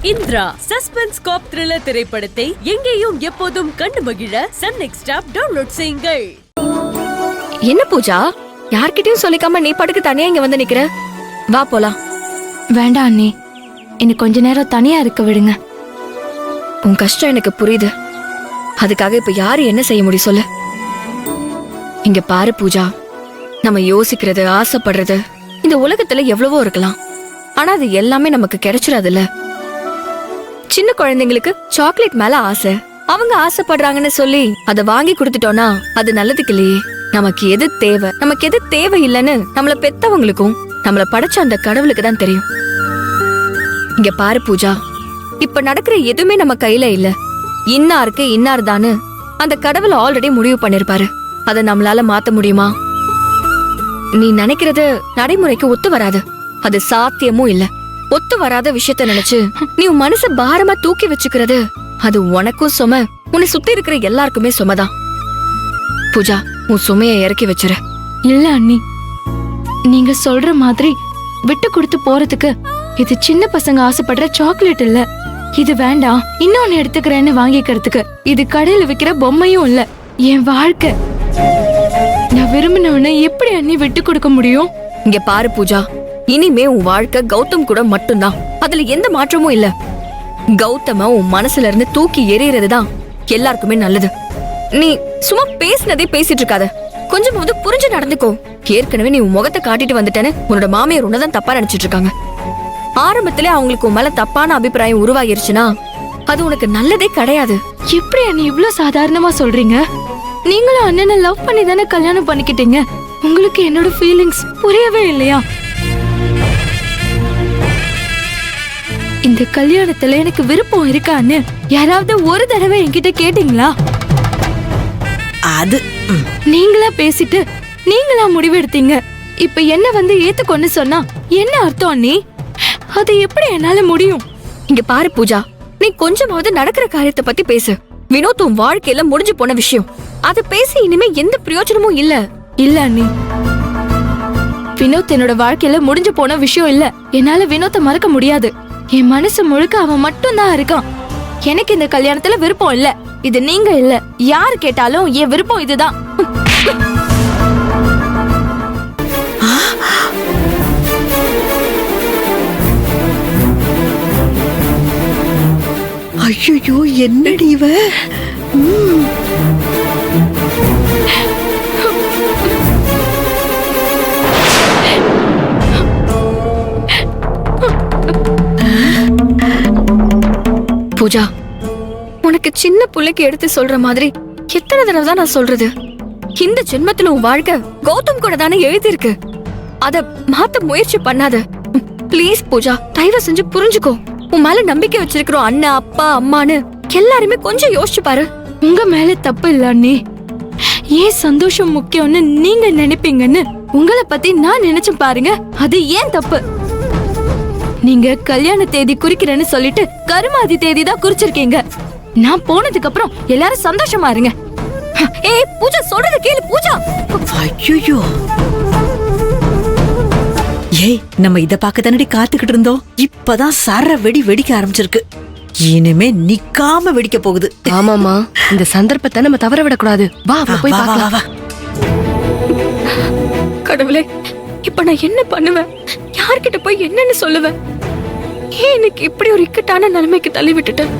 Indira suspense காப் thriller திரைப்படத்தை எங்கேயும் எப்போதும் கண்டு மகிழ சன் நெக்ஸ்ட் ஆப் டவுன்லோட் செய்யுங்கள். என்ன பூஜா, யார்கிட்டயும் சொல்லிக்காம நீ பாட்டுக்கு தனியா இங்க வந்து நிக்கிற? வா போலாம். வேண்டாம் அண்ணி, எனக்கு கொஞ்ச நேரம் தனியா இருக்க விடுங்க. உன் கஷ்டம் எனக்கு புரியுது. அதுக்காக இப்ப யாரு என்ன செய்ய முடியும் சொல்லு? இங்க பாரு பூஜா, நம்ம யோசிக்கிறது, ஆசைப்படுறது இந்த உலகத்துல எவ்வளவோ இருக்கலாம். ஆனா அது எல்லாமே நமக்கு கிடைச்சிடாதுல்ல. சின்ன குழந்தைங்களுக்கு சாக்லேட் மேல ஆசை, அவங்க ஆசைப்படுறாங்கன்னு சொல்லி அதை வாங்கி கொடுத்துட்டோம்னா அது நல்லதுக்கு இல்லையே. நமக்கு எது தேவை, நமக்கு எது தேவை இல்லைன்னு நம்மள பெத்தவங்களுக்கும் நம்மள படைச்ச அந்த கடவுளுக்கு தான் தெரியும். இங்க பாரு பூஜா, இப்ப நடக்கிற எதுவுமே நம்ம கையில இல்ல. இன்னாருக்கு இன்னார் தானு அந்த கடவுள் ஆல்ரெடி முடிவு பண்ணிருப்பாரு. அதை நம்மளால மாத்த முடியுமா? நீ நினைக்கிறது நடைமுறைக்கு ஒத்து வராது. அது சாத்தியமும் இல்ல. ஒத்து வராத விஷயத்த நினைச்சு நீ உன் மனச பாரமா தூக்கி வச்சுக்கிறது அது உனக்கும் சும, உன்னை சுத்தி இருக்கிற எல்லாருக்குமே சுமதான். பூஜா, உன் சுமைய இறக்கி வச்சிரு. இல்ல அண்ணி, நீங்க சொல்ற மாதிரி விட்டு கொடுத்து போறதுக்கு இது சின்ன பசங்க ஆசைப்படுற சாக்லேட் இல்ல. இது வேண்டாம் இன்னொன்னு எடுத்துக்கிறேன்னு வாங்கிக்கிறதுக்கு இது கடையில விக்கிற பொம்மையும் இல்ல. என் வாழ்க்கை, நான் விரும்பினவனை எப்படி அண்ணி விட்டு கொடுக்க முடியும்? இங்க பாரு பூஜா, இனிமே உன் வாழ்க்கை கௌதம் கூட மட்டும்தான். அதுல எந்த மாற்றமும் இல்ல. கௌதம உன் மனசுல இருந்து தூக்கி எறியறதுதான் எல்லாருக்குமே நல்லது. நீ சும்மா பேசினதே பேசிட்டு இருக்காத, கொஞ்சமாவது புரிஞ்சு நடந்துக்கோ. ஏற்கனவே நீ உன் முகத்தை காட்டிட்டு வந்துட்டேன்னு உன்னோட மாமியார் உன்னதான் தப்பா நினைச்சிட்டு இருக்காங்க. ஆரம்பத்திலே அவங்களுக்கு உன் மேல தப்பான அபிப்பிராயம் உருவாகிருச்சுன்னா அது உனக்கு நல்லதே கிடையாது. எப்படி அண்ணி இவ்ளோ சாதாரணமா சொல்றீங்க? நீங்களும் அண்ணனை லவ் பண்ணி தானே கல்யாணம் பண்ணிக்கிட்டீங்க. உங்களுக்கு என்னோட ஃபீலிங்ஸ் புரியவே இல்லையா? இந்த கல்யாணத்துல எனக்கு விருப்பம் இருக்கான்னு யாராவது ஒரு தடவை என்கிட்ட கேட்டீங்களா? அது நீங்களா பேசிட்டு நீங்களா முடிவெடுத்தீங்க. இப்ப என்ன வந்து ஏத்துக்கொண்டு சொன்னா என்ன அர்த்தம் அண்ணி? அது எப்படி என்னால முடியும்? இங்க பாரு பூஜா, நீ கொஞ்சமாவது நடக்கிற காரியத்தை பத்தி பேசு. வினோத் உன் வாழ்க்கையில முடிஞ்சு போன விஷயம், அது பேசி இனிமே எந்த பிரயோஜனமும் இல்ல. இல்ல அண்ணி, வினோத் என்னோட வாழ்க்கையில முடிஞ்சு போன விஷயம் இல்ல. என்னால வினோத்தை மறக்க முடியாது. என் மனசு முழுக்க அவன் மட்டும் தான் இருக்கான். எனக்கு இந்த கல்யாணத்துல விருப்பம் இல்ல. இது நீங்க இல்ல, யாரு கேட்டாலும் என் விருப்பம் இதுதான். ஐயோ, என்னடி இவ? பூஜா, உனக்கு சின்ன புள்ளைக்கு எடுத்து சொல்ற மாதிரி எத்தனை தடவை தான் நான் சொல்றது? இந்த ஜென்மத்துல உன் வாழ்க்கை கௌதம் கூட தானே எழுதிருக்கு. அத மாத்த முயற்சி பண்ணாத பிளீஸ் பூஜா. தயவு செஞ்சு புரிஞ்சுக்கோ. உன் மேல நம்பிக்கை வச்சிருக்கிறோம் அண்ணா, அப்பா, அம்மான்னு எல்லாருமே கொஞ்சம் யோசிச்சு பாரு. உங்க மேல தப்பு இல்ல அண்ணி. ஏன் சந்தோஷம் முக்கியம்னு நீங்க நினைப்பீங்கன்னு உங்களை பத்தி நான் நினைச்சு பாருங்க. அது ஏன் தப்பு? நீங்க கல்யாண தேதி குறிக்கிறேன்னு சொல்லிட்டு கருமாதி தேதி தான் குறிச்சிருக்கீங்க. நான் போனதுக்கு அப்புறம் எல்லாரும் சந்தோஷமா இருங்க. ஏய் பூஜா, சொல்றத கேளு பூஜா. ஐயோ, ஏய், நம்ம இத பார்க்க தானடி காத்துக்கிட்டு இருந்தோம். இப்பதான் சர வெடி வெடிக்க ஆரம்பிச்சிருக்கு. இனிமே நிக்காம வெடிக்க போகுது. ஆமாமா, இந்த சந்தர்ப்பத்தை நம்ம தவற விடக்கூடாது. வா போய் பார்க்கலாம். கடவுளே, இப்ப நான் என்ன பண்ணுவேன்? யார்கிட்ட போய் என்னன்னு சொல்லுவேன்? ஏன் எனக்கு இப்படி ஒரு இக்கட்டான நிலைமைக்கு தள்ளி விட்டுட்டேன்?